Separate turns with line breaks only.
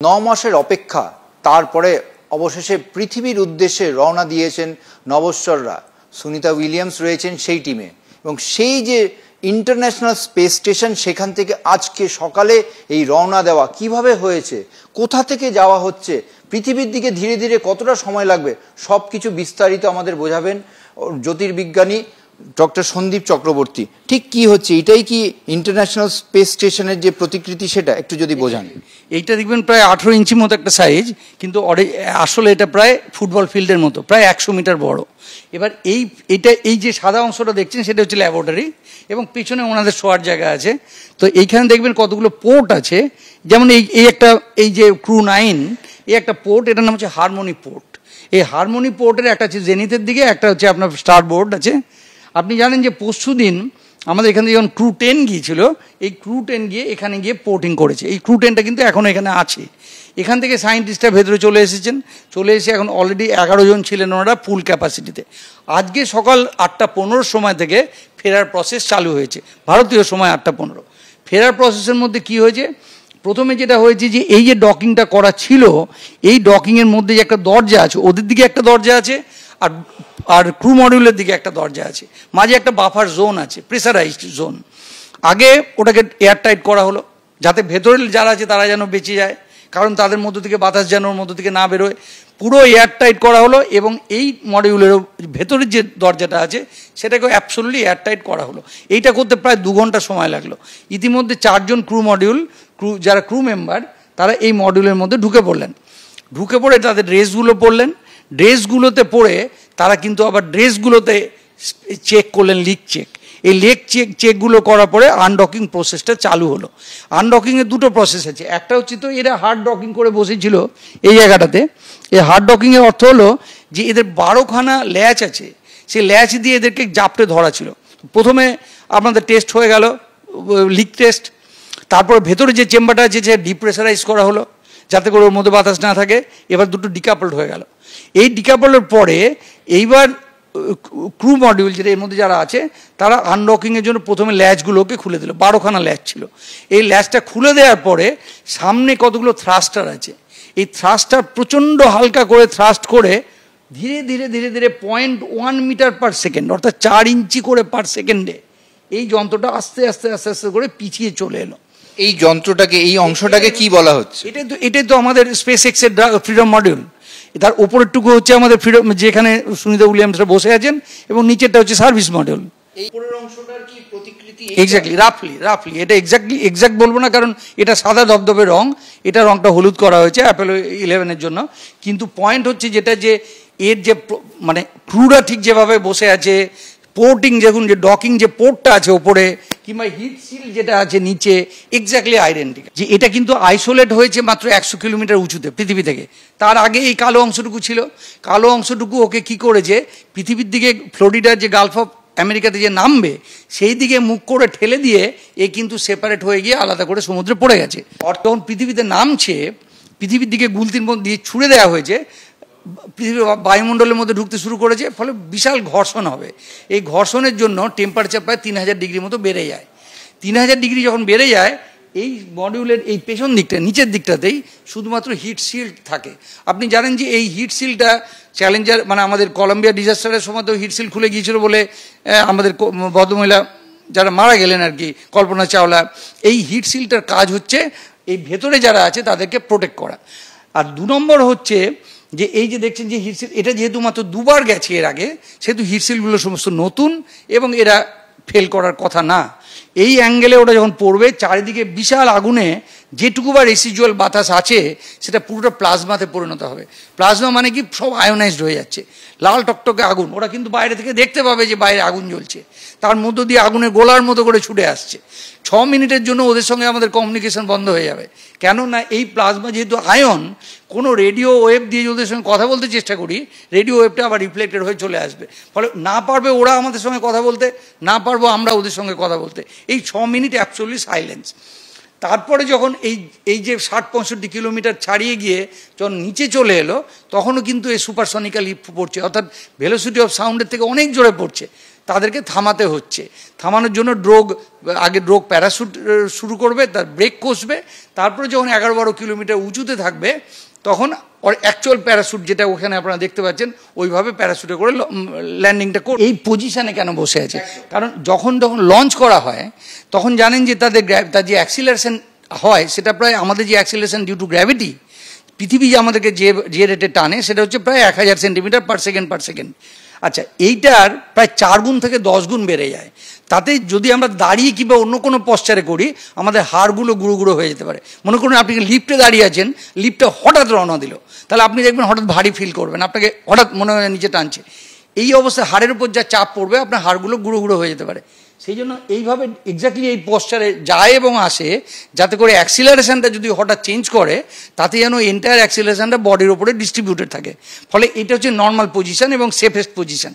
9 মাসের অপেক্ষা, তারপরে অবশেষে পৃথিবীর উদ্দেশ্যে রওনা দিয়েছেন নভশ্চররা। সুনিতা উইলিয়ামস রয়েছেন সেই টিমে, এবং সেই যে ইন্টারন্যাশনাল স্পেস স্টেশন, সেখান থেকে আজকে সকালে এই রওনা দেওয়া কিভাবে হয়েছে, কোথা থেকে যাওয়া হচ্ছে, পৃথিবীর দিকে ধীরে ধীরে কতটা সময় লাগবে, সব কিছু বিস্তারিত আমাদের বোঝাবেন জ্যোতির্বিজ্ঞানী ডক্টর সন্দীপ চক্রবর্তী। ঠিক কি হচ্ছে, এটাই কি ইন্টারন্যাশনাল স্পেস স্টেশনের যে প্রতিকৃতি, সেটা একটু যদি বোঝান।
এইটা দেখবেন প্রায় 18 ইঞ্চির মতো একটা সাইজ, কিন্তু আসলে এটা প্রায় ফুটবল ফিল্ডের মতো, প্রায় 100 মিটার বড়। এবার এই যে সাদা অংশটা দেখছেন সেটা হচ্ছে ল্যাবরেটরি, এবং পিছনে ওনাদের শোয়ার জায়গা আছে। তো এইখানে দেখবেন কতগুলো পোর্ট আছে, যেমন এই যে ক্রু 9, এই একটা পোর্ট, এটার নাম হচ্ছে হারমোনি পোর্ট। এই হারমোনি পোর্টের একটা হচ্ছে জেনিথের দিকে, একটা হচ্ছে আপনার স্টার বোর্ড আছে। আপনি জানেন যে পরশু দিন আমাদের এখানে যখন ক্রু 10 গিয়েছিল, এই ক্রু 10 গিয়ে এখানে গিয়ে পোর্টিং করেছে। এই ক্রু 10টা কিন্তু এখনও এখানে আছে। এখান থেকে সায়েন্টিস্টরা ভেতরে চলে এসে এখন অলরেডি 11 জন ছিলেন ওনারা ফুল ক্যাপাসিটিতে। আজকে সকাল 8:15 সময় থেকে ফেরার প্রসেস চালু হয়েছে, ভারতীয় সময় 8:15। ফেরার প্রসেসের মধ্যে কি হয়েছে, প্রথমে যেটা হয়েছে যে এই যে ডকিংটা করা ছিল, এই ডকিংয়ের মধ্যে যে একটা দরজা আছে, ওদের দিকে একটা দরজা আছে, আর ক্রু মডিউলের দিকে একটা দরজা আছে, মাঝে একটা বাফার জোন আছে, প্রেসারাইজড জোন। আগে ওটাকে এয়ারটাইট করা হলো, যাতে ভেতরে যারা আছে তারা যেন বেঁচে যায়, কারণ তাদের মধ্য থেকে বাতাস যেন ওর মধ্য থেকে না বেরোয়। পুরো এয়ারটাইট করা হলো, এবং এই মডিউলের ভেতরের যে দরজাটা আছে সেটাকেও অ্যাবসলিউটলি এয়ারটাইট করা হলো। এইটা করতে প্রায় 2 ঘন্টা সময় লাগলো। ইতিমধ্যে 4 জন যারা ক্রু মেম্বার, তারা এই মডিউলের মধ্যে ঢুকে পড়ে তাদের ড্রেসগুলো পরলেন। ড্রেসগুলোতে পরে তারা কিন্তু আবার ড্রেসগুলোতে চেক করলেন, লিক চেক। এই চেকগুলো করার পরে আনডকিং প্রসেসটা চালু হলো। আনডকিংয়ের 2টো প্রসেস আছে। একটা হচ্ছে, তো এরা হার্ড ডকিং করে বসেছিল এই জায়গাটাতে। এই হার্ড ডকিংয়ের অর্থ হলো যে এদের 12খানা ল্যাচ আছে, সেই ল্যাচ দিয়ে এদেরকে জাপটে ধরা ছিল। প্রথমে আপনাদের টেস্ট হয়ে গেল, লিক টেস্ট। তারপর ভেতরে যে চেম্বারটা আছে সে ডিপ্রেসারাইজ করা হলো, যাতে করে ওর মধ্যে বাতাস না থাকে। এবার 2টো ডিকাপলড হয়ে গেল। এই ডিকাপলের পরে এইবার ক্রু মডিউল যেটা এর মধ্যে যারা আছে, তারা আনলকিংয়ের জন্য প্রথমে ল্যাচগুলোকে খুলে দিল। 12খানা ল্যাচ ছিল। এই ল্যাচটা খুলে দেওয়ার পরে সামনে কতগুলো থ্রাস্টার আছে, এই থ্রাস্টার প্রচণ্ড হালকা করে থ্রাস্ট করে ধীরে ধীরে ধীরে ধীরে 0.1 মিটার পার সেকেন্ড, অর্থাৎ 4 ইঞ্চি করে পার সেকেন্ডে এই যন্ত্রটা আস্তে আস্তে আস্তে আস্তে করে পিছিয়ে চলে এলো।
এই যন্ত্রটাকে, এই অংশটাকে কি বলা হচ্ছে?
এটাই তো আমাদের স্পেস এক্সের ফ্রিডম মডিউল। তার ওপরেরটুকু হচ্ছে আমাদের ফ্রিডম, যেখানে সুনিতা উইলিয়ামসরা বসে আছেন, এবং নিচেরটা হচ্ছে সার্ভিস মডিউল।
এই উপরের অংশটার কি প্রতিকৃতি?
এক্স্যাক্টলি, রাফলি এটা এক্স্যাক্ট বলবো না, কারণ এটা সাদা ধবধবে রং, এটা রংটা হলুদ করা হয়েছে অ্যাপোলো 11-এর জন্য। কিন্তু পয়েন্ট হচ্ছে যেটা, যে এর যে মানে ক্রুরা ঠিক যেভাবে বসে আছে, পোর্টিং দেখুন, যে ডকিং যে পোর্টটা আছে ওপরে, কিংবা হিট সিল যেটা আছে নিচে, এক্স্যাক্টলি আইডেন্টিক্যাল। যে এটা কিন্তু আইসোলেট হয়েছে মাত্র 100 কিলোমিটার উঁচুতে পৃথিবী থেকে। তার আগে এই কালো অংশটুকু ছিল। কালো অংশটুকু ওকে কি করেছে, পৃথিবীর দিকে ফ্লোরিডার যে গালফ অফ আমেরিকাতে যে নামবে সেই দিকে মুখ করে ঠেলে দিয়ে এ কিন্তু সেপারেট হয়ে গিয়ে আলাদা করে সমুদ্রে পড়ে গেছে। তখন পৃথিবীতে নামছে, পৃথিবীর দিকে গুলতির মধ্যে দিয়ে ছুড়ে দেওয়া হয়েছে, পৃথিবীর বায়ুমণ্ডলের মধ্যে ঢুকতে শুরু করেছে, ফলে বিশাল ঘর্ষণ হবে। এই ঘর্ষণের জন্য টেম্পারেচার প্রায় 3000 ডিগ্রি মতো বেড়ে যায়। 3000 ডিগ্রি যখন বেড়ে যায়, এই মডিউলের এই পেছন দিকটা, নিচের দিকটাতেই শুধুমাত্র হিট শিল্ড থাকে। আপনি জানেন যে এই হিট শিল্ডটা চ্যালেঞ্জার, মানে আমাদের কলম্বিয়া ডিজাস্টারের সময় তো হিট শিল্ড খুলে গিয়েছিল বলে আমাদের ভদ্রমহিলা যারা মারা গেলেন আর কি, কল্পনা চাওলা। এই হিট শিল্ডটার কাজ হচ্ছে এই ভেতরে যারা আছে তাদেরকে প্রোটেক্ট করা। আর 2 নম্বর হচ্ছে যে এই যে দেখছেন যে হিটশিল, এটা যেহেতু মাত্র 2বার গেছে এর আগে, সেহেতু হিটশিলগুলো সমস্ত নতুন, এবং এরা ফেল করার কথা না। এই অ্যাঙ্গেলে ওটা যখন পড়বে, চারিদিকে বিশাল আগুনে যেটুকু বা রেসিজুয়াল বাতাস আছে সেটা পুরোটা প্লাজমাতে পরিণত হবে। প্লাজমা মানে কি, সব আয়োনাইজড হয়ে যাচ্ছে, লাল টকটকে আগুন। ওরা কিন্তু বাইরে থেকে দেখতে পাবে যে বাইরে আগুন জ্বলছে, তার মধ্য দিয়ে আগুনের গোলার মতো করে ছুটে আসছে। 6 মিনিটের জন্য ওদের সঙ্গে আমাদের কমিউনিকেশন বন্ধ হয়ে যাবে। কেননা এই প্লাজমা যেহেতু আয়ন, কোনো রেডিও ওয়েভ দিয়ে যদি ওদের সঙ্গে কথা বলতে চেষ্টা করি, রেডিও ওয়েভটা আবার রিফ্লেক্টেড হয়ে চলে আসবে। ফলে না পারবে ওরা আমাদের সঙ্গে কথা বলতে, না পারবো আমরা ওদের সঙ্গে কথা বলতে। এই 6 মিনিট অ্যাবসলিউটলি সাইলেন্স। তারপরে যখন এই যে 60-65 কিলোমিটার ছাড়িয়ে গিয়ে যখন নিচে চলে এলো, তখনও কিন্তু এই সুপারসনিক্যাল লিফট পড়ছে, অর্থাৎ ভেলোসিটি অফ সাউন্ডের থেকে অনেক জোরে পড়ছে। তাদেরকে থামাতে হচ্ছে। থামানোর জন্য আগে ড্রোগ প্যারাশুট শুরু করবে, তার ব্রেক কষবে, তারপরে যখন 11-12 কিলোমিটার উঁচুতে থাকবে তখন ওর অ্যাকচুয়াল প্যারাশুট, যেটা ওখানে আপনারা দেখতে পাচ্ছেন, ওইভাবে প্যারাশুটে করে ল্যান্ডিংটা করে। এই পজিশনে কেন বসে আছে? কারণ যখন লঞ্চ করা হয় তখন জানেন যে তার যে অ্যাক্সিলারেশন হয় সেটা প্রায় আমাদের যে অ্যাক্সিলারেশন ডিউ টু গ্র্যাভিটি, পৃথিবী যে আমাদেরকে যে রেটে টানে সেটা হচ্ছে প্রায় 1000 সেন্টিমিটার পার সেকেন্ড। আচ্ছা, এইটার প্রায় 4 গুণ থেকে 10 গুণ বেড়ে যায়। তাতে যদি আমরা দাঁড়িয়ে কিংবা অন্য কোনো পশ্চারে করি, আমাদের হাড়গুলো গুঁড়ো হয়ে যেতে পারে। মনে করুন আপনি লিফটে দাঁড়িয়ে আছেন, লিফটটা হঠাৎ রওনা দিল, তাহলে আপনি দেখবেন হঠাৎ ভারী ফিল করবেন, আপনাকে হঠাৎ মনে হয় নিচে টানছে। এই অবস্থায় হাড়ের উপর যা চাপ পড়বে, আপনার হাড়গুলো গুঁড়ো হয়ে যেতে পারে। সেই জন্য এইভাবে এক্স্যাক্টলি এই পশ্চারে যায় এবং আসে, যাতে করে অ্যাক্সিলারেশনটা যদি হঠাৎ চেঞ্জ করে, তাতে যেন এন্টায়ার অ্যাক্সিলারেশনটা বডির ওপরে ডিস্ট্রিবিউটেড থাকে। ফলে এটা হচ্ছে নর্মাল পজিশন এবং সেফেস্ট পজিশন।